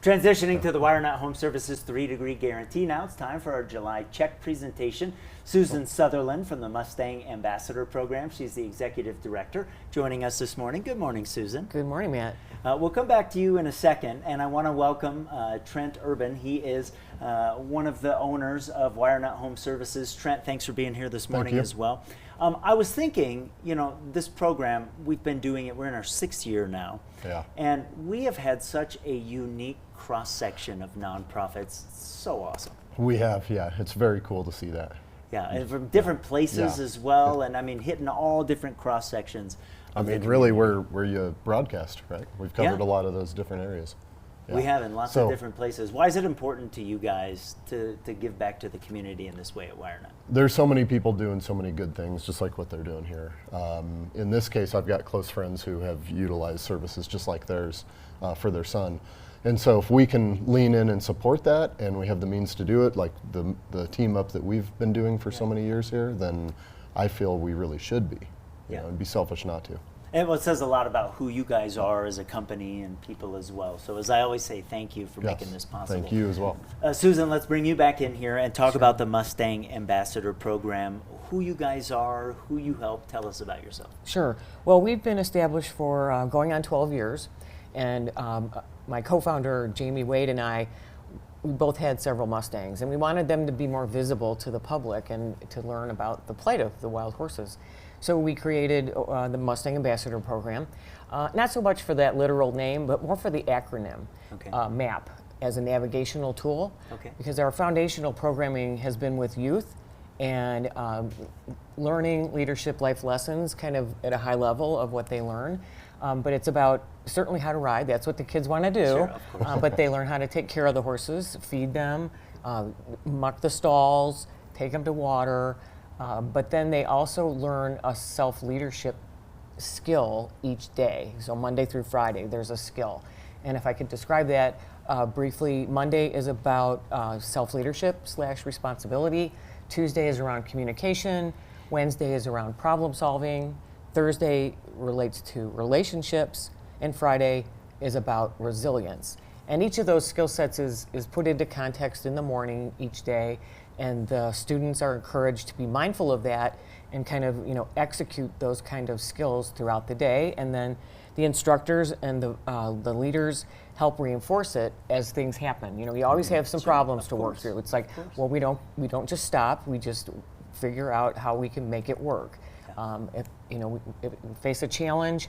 Transitioning to the Wire Nut Home Services 3-degree guarantee. Now it's time for our July check presentation. Susan Sutherland from the Mustang Ambassador Program. She's the Executive Director joining us this morning. Good morning, Susan. Good morning, Matt. We'll come back to you in a second, and I want to welcome Trent Urban. He is one of the owners of Wire Nut Home Services. Trent, thanks for being here this morning as well. I was thinking, you know, this program, we've been doing it, we're in our 6th year now. Yeah. And we have had such a unique cross-section of nonprofits. It's so awesome. We have, yeah. It's very cool to see that. Yeah, and from different places as well, and I mean, hitting all different cross-sections. I mean, really, where you broadcast, right? We've covered a lot of those different areas. Yeah. We have in lots of different places. Why is it important to you guys to give back to the community in this way at WireNut? There's so many people doing so many good things, just like what they're doing here. In this case, I've got close friends who have utilized services just like theirs for their son. And so if we can lean in and support that, and we have the means to do it, like the team up that we've been doing for so many years here, then I feel we really should be. You know, it'd be selfish not to. And it says a lot about who you guys are as a company and people as well. So as I always say, thank you for making this possible. Thank you as well. Susan, let's bring you back in here and talk about the Mustang Ambassador Program. Who you guys are, who you help. Tell us about yourself. Sure. Well, we've been established for going on 12 years. And my co-founder, Jamie Wade, and I, we both had several Mustangs. And we wanted them to be more visible to the public and to learn about the plight of the wild horses. So we created the Mustang Ambassador Program, not so much for that literal name, but more for the acronym, MAP, as a navigational tool, because our foundational programming has been with youth and learning leadership life lessons kind of at a high level of what they learn. But it's about certainly how to ride. That's what the kids want to do. Sure, of course. But they learn how to take care of the horses, feed them, muck the stalls, take them to water. But then they also learn a self-leadership skill each day. So Monday through Friday, there's a skill. And if I could describe that briefly, Monday is about self-leadership/responsibility. Tuesday is around communication. Wednesday is around problem solving. Thursday relates to relationships. And Friday is about resilience. And each of those skill sets is put into context in the morning each day. And the students are encouraged to be mindful of that and kind of, you know, execute those kind of skills throughout the day. And then the instructors and the leaders help reinforce it as things happen. You know, we always have some problems to work through. It's like, well, we don't just stop. We just figure out how we can make it work. If you know, if we face a challenge,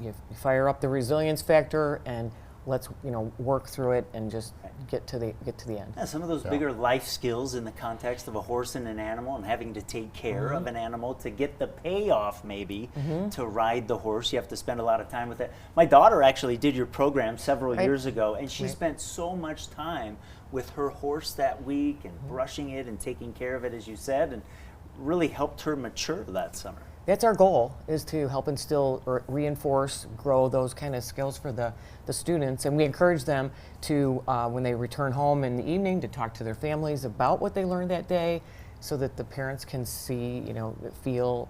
you fire up the resilience factor and let's, you know, work through it and just get to the end. Yeah, some of those bigger life skills in the context of a horse and an animal and having to take care of an animal to get the payoff maybe to ride the horse. You have to spend a lot of time with it. My daughter actually did your program several years ago, and she spent so much time with her horse that week and brushing it and taking care of it, as you said, and really helped her mature that summer. That's our goal, is to help instill or reinforce, grow those kind of skills for the students. And we encourage them to, when they return home in the evening, to talk to their families about what they learned that day so that the parents can see, you know, feel,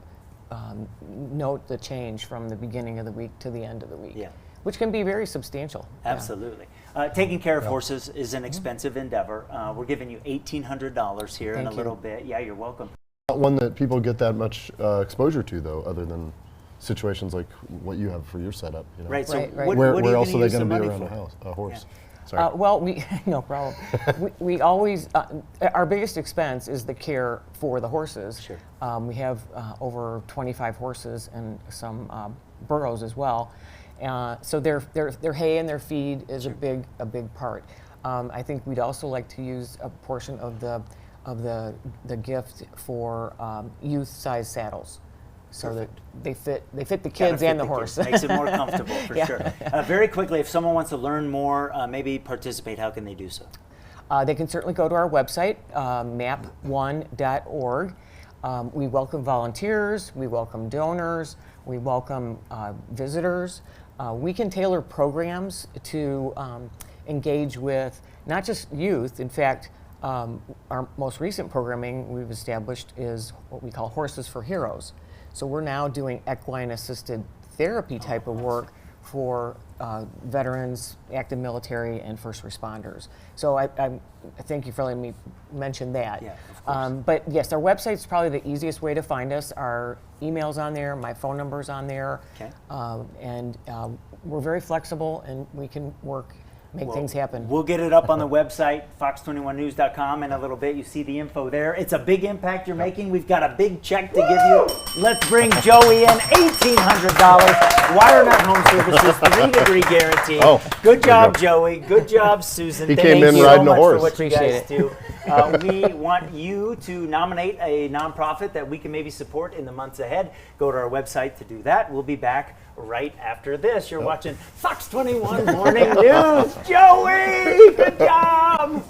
note the change from the beginning of the week to the end of the week, which can be very substantial. Absolutely. Taking care of horses is an expensive endeavor. We're giving you $1,800 here in a little bit. Yeah, you're welcome. Not one that people get that much exposure to, though, other than situations like what you have for your setup. You know? Right. So where else are they going to be around a horse? Sorry. Well, no problem. we always, our biggest expense is the care for the horses. Sure. We have over 25 horses and some burros as well. So their hay and their feed is a big part. I think we'd also like to use a portion of the gift for youth-size saddles, so that they fit the kids and the horse. Makes it more comfortable for sure. Very quickly, if someone wants to learn more, maybe participate, how can they do so? They can certainly go to our website, map1.org. We welcome volunteers, we welcome donors, we welcome visitors. We can tailor programs to engage with not just youth. In fact, our most recent programming we've established is what we call Horses for Heroes. So we're now doing equine assisted therapy type of work for veterans, active military, and first responders. So I thank you for letting me mention that. Yeah, of course. But yes, our website's probably the easiest way to find us. Our email's on there, my phone number's on there. Okay. And we're very flexible, and we can make things happen. We'll get it up on the website, fox21news.com, in a little bit. You see the info there. It's a big impact you're making. We've got a big check to give you. Let's bring Joey in, $1,800. Wirenet Home Services, 3-degree guarantee. Oh, good job, go. Joey. Good job, Susan. He Thank came in you riding so a much horse. for what you Appreciate guys do. We want you to nominate a nonprofit that we can maybe support in the months ahead. Go to our website to do that. We'll be back right after this. You're watching Fox 21 Morning News. Joey, good job.